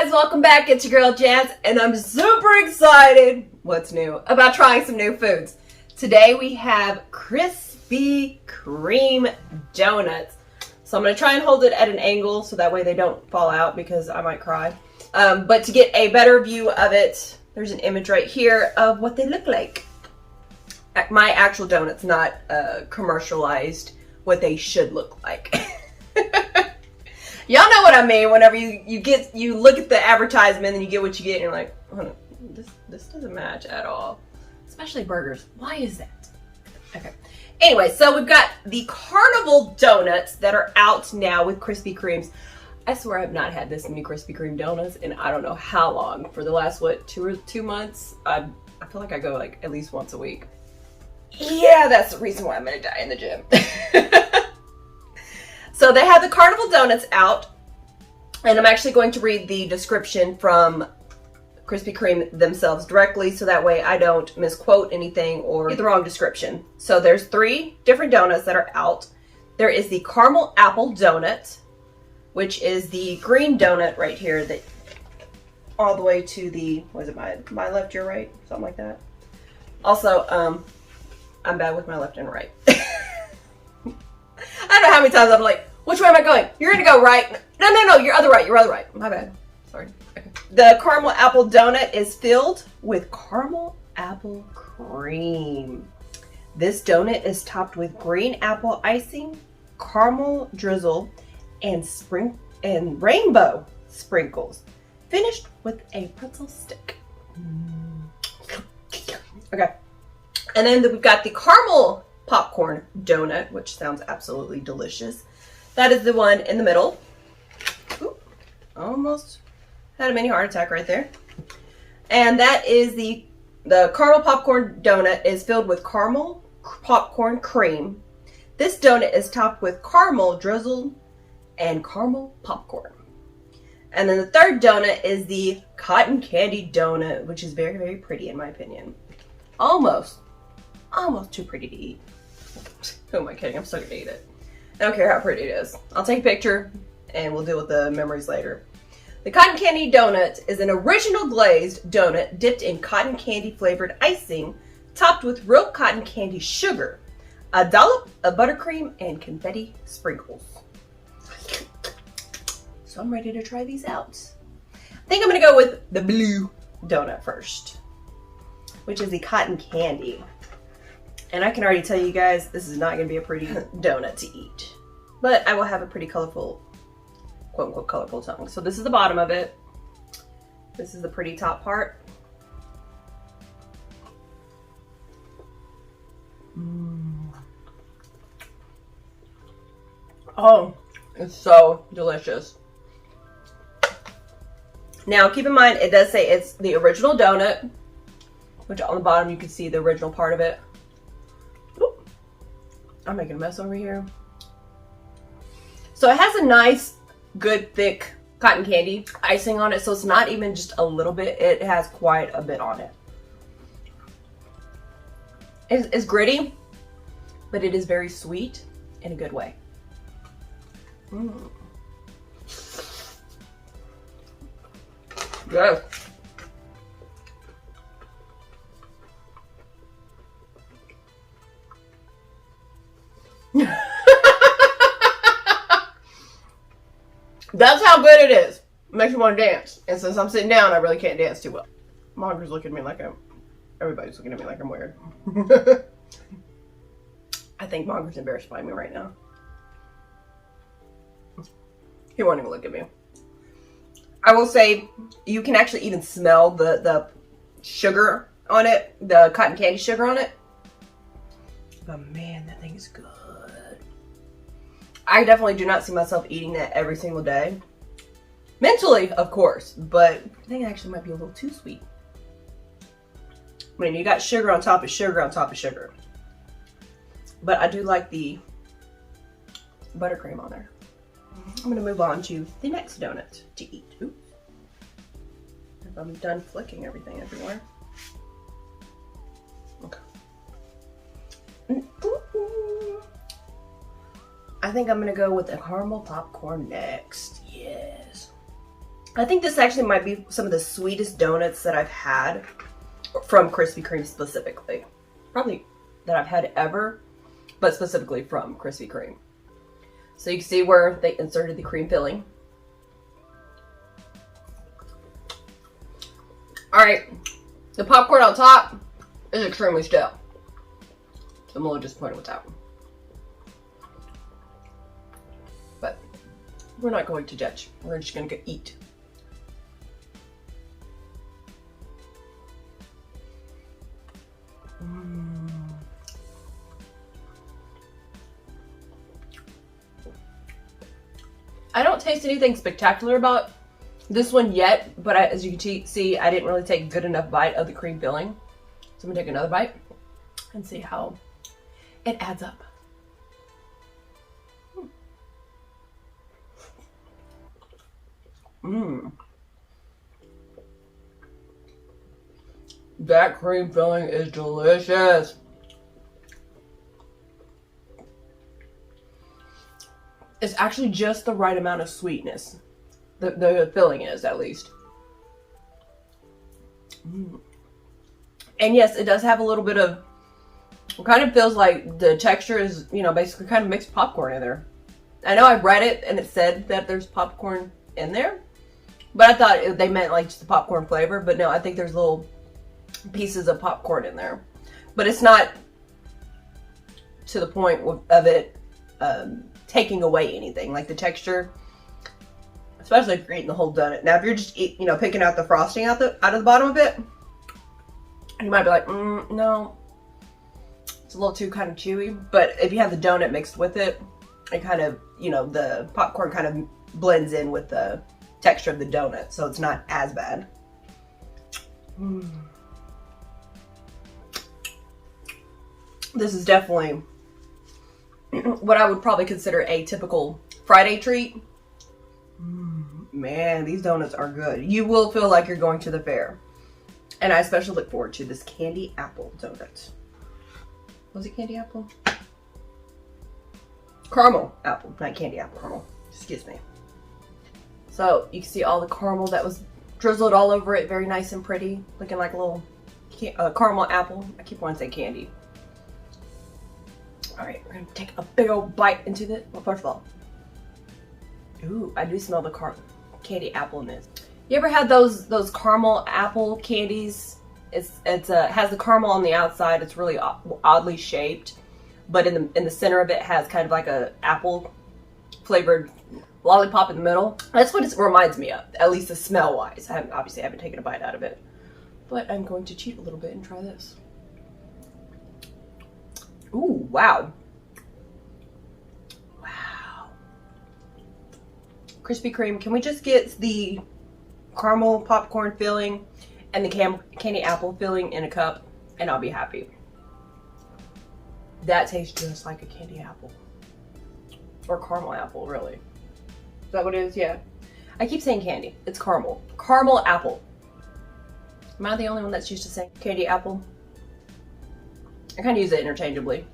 Guys, welcome back. It's your girl Jazz, and I'm super excited. What's new? About trying some new foods. Today we have Krispy Kreme donuts. So I'm going to try and hold it at an angle so that way they don't fall out because I might cry. But to get a better view of it, there's an image right here of what they look like. My actual donuts, not commercialized, what they should look like. Y'all know what I mean. Whenever you look at the advertisement and you get what you get, and you're like, oh, this doesn't match at all. Especially burgers. Why is that? Okay. Anyway, so we've got the Carnival donuts that are out now with Krispy Kremes. I swear I've not had this many Krispy Kreme donuts in I don't know how long. For the last, what, two months? I feel like I go like at least once a week. Yeah, that's the reason why I'm gonna die in the gym. So they have the Carnival donuts out, and I'm actually going to read the description from Krispy Kreme themselves directly, so that way I don't misquote anything or get the wrong description. So there's 3 different donuts that are out. There is the caramel apple donut, which is the green donut right here, that all the way to the, what is it, my left, your right? Something like that. Also, I'm bad with my left and right. I don't know how many times I'm like, which way am I going? You're gonna go right. No, your other right, your other right. My bad. Sorry. Okay. The caramel apple donut is filled with caramel apple cream. This donut is topped with green apple icing, caramel drizzle, and rainbow sprinkles, finished with a pretzel stick. Okay. And then we've got the caramel popcorn donut, which sounds absolutely delicious. That is the one in the middle. Ooh, almost had a mini heart attack right there. And that is the caramel popcorn donut is filled with caramel popcorn cream. This donut is topped with caramel drizzle and caramel popcorn. And then the third donut is the cotton candy donut, which is very, very pretty in my opinion. Almost too pretty to eat. Who am I kidding? I'm still gonna eat it. I don't care how pretty it is. I'll take a picture and we'll deal with the memories later. The cotton candy donut is an original glazed donut dipped in cotton candy flavored icing, topped with real cotton candy sugar, a dollop of buttercream, and confetti sprinkles. So I'm ready to try these out. I think I'm gonna go with the blue donut first, which is the cotton candy. And I can already tell you guys, this is not going to be a pretty donut to eat. But I will have a pretty colorful, quote unquote, colorful tongue. So this is the bottom of it. This is the pretty top part. Oh, it's so delicious. Now keep in mind, it does say it's the original donut, which on the bottom you can see the original part of it. I'm making a mess over here. So it has a nice, good, thick cotton candy icing on it. So it's not even just a little bit. It has quite a bit on it. It's gritty, but it is very sweet in a good way. Good. That's how good it is. It makes me want to dance. And since I'm sitting down, I really can't dance too well. Monger's looking at me like everybody's looking at me like I'm weird. I think Monger's embarrassed by me right now. He won't even look at me. I will say, you can actually even smell the sugar on it, the cotton candy sugar on it. But man, that thing is good. I definitely do not see myself eating that every single day. Mentally, of course, but I think it actually might be a little too sweet. I mean, you got sugar on top of sugar on top of sugar. But I do like the buttercream on there. I'm going to move on to the next donut to eat. Oops. If I'm done flicking everything everywhere. Okay. I think I'm going to go with the caramel popcorn next. Yes. I think this actually might be some of the sweetest donuts that I've had from Krispy Kreme specifically. Probably that I've had ever, but specifically from Krispy Kreme. So you can see where they inserted the cream filling. Alright, the popcorn on top is extremely stale. So I'm a little disappointed with that one. But we're not going to judge. We're just going to go eat. I don't taste anything spectacular about this one yet, but as you can see, I didn't really take a good enough bite of the cream filling. So I'm gonna take another bite and see how it adds up. That cream filling is delicious. It's actually just the right amount of sweetness. The filling is, at least. And yes, it does have a little bit of, it kind of feels like the texture is, you know, basically kind of mixed popcorn in there. I know I read it and it said that there's popcorn in there, but I thought they meant like just the popcorn flavor, but no, I think there's little pieces of popcorn in there. But it's not to the point of it taking away anything, like the texture, especially if you're eating the whole donut. Now, if you're just picking out the frosting out of the bottom of it, you might be like, no, it's a little too kind of chewy. But if you have the donut mixed with it, it kind of, the popcorn kind of blends in with the texture of the donut, so it's not as bad. This is definitely what I would probably consider a typical Friday treat. Man, these donuts are good. You will feel like you're going to the fair. And I especially look forward to this candy apple donut. Was it candy apple? Caramel apple, not candy apple, caramel. Excuse me. So you can see all the caramel that was drizzled all over it. Very nice and pretty. Looking like a little caramel apple. I keep wanting to say candy. Alright, we're going to take a big old bite into this. Well, first of all, ooh, I do smell the candy apple in this. You ever had those caramel apple candies? It has the caramel on the outside. It's really oddly shaped, but in the center of it has kind of like a apple flavored lollipop in the middle. That's what it reminds me of, at least the smell wise. Obviously I haven't taken a bite out of it, but I'm going to cheat a little bit and try this. Ooh, wow. Wow. Krispy Kreme, can we just get the caramel popcorn filling and the candy apple filling in a cup and I'll be happy. That tastes just like a candy apple. Or caramel apple, really. Is that what it is? Yeah. I keep saying candy. It's caramel. Caramel apple. Am I the only one that's used to saying candy apple? I kind of use it interchangeably.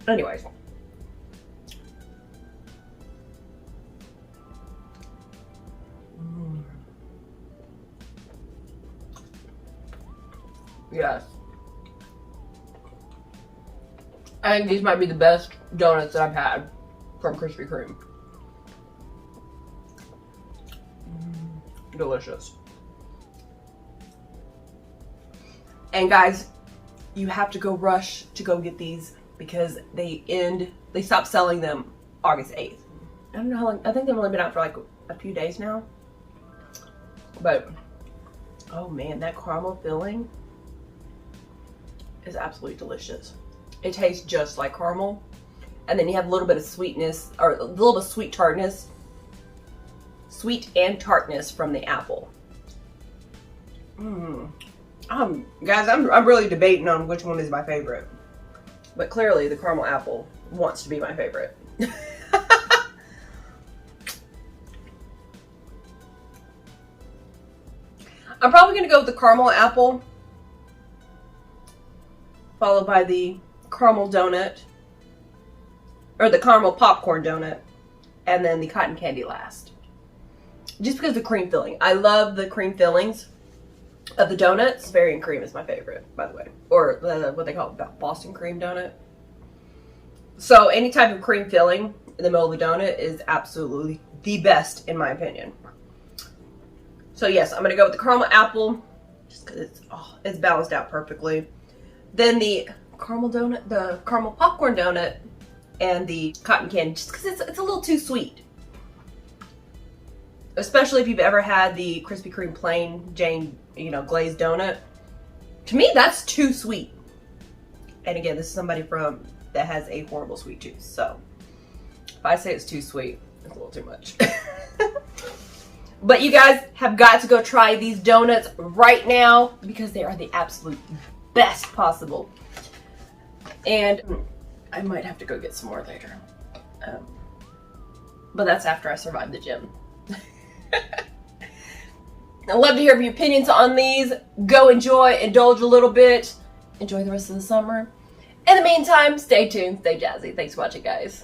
Anyways. Yes. I think these might be the best donuts that I've had from Krispy Kreme. Delicious. And guys, you have to go rush to go get these because they stop selling them August 8th. I don't know how long, I think they've only been out for like a few days now. But, oh man, that caramel filling is absolutely delicious. It tastes just like caramel. And then you have a little bit of sweetness, or a little bit of sweet tartness. Sweet and tartness from the apple. Guys, I'm really debating on which one is my favorite. But clearly the caramel apple wants to be my favorite. I'm probably going to go with the caramel apple, followed by the caramel donut, or the caramel popcorn donut, and then the cotton candy last. just because of the cream filling. I love the cream fillings of the donuts. Bavarian cream is my favorite, by the way. Or what they call it, Boston cream donut. So any type of cream filling in the middle of the donut is absolutely the best, in my opinion. So yes, I'm going to go with the caramel apple, just because it's balanced out perfectly. Then the caramel donut, the caramel popcorn donut, and the cotton candy, just because it's a little too sweet. Especially if you've ever had the Krispy Kreme plain Jane, glazed donut. To me, that's too sweet. And again, this is somebody that has a horrible sweet tooth. So if I say it's too sweet, it's a little too much. But you guys have got to go try these donuts right now because they are the absolute best possible. And I might have to go get some more later. But that's after I survive the gym. I'd love to hear your opinions on these. Go indulge a little bit. Enjoy the rest of the summer. In the meantime, stay tuned, stay jazzy. Thanks for watching, guys.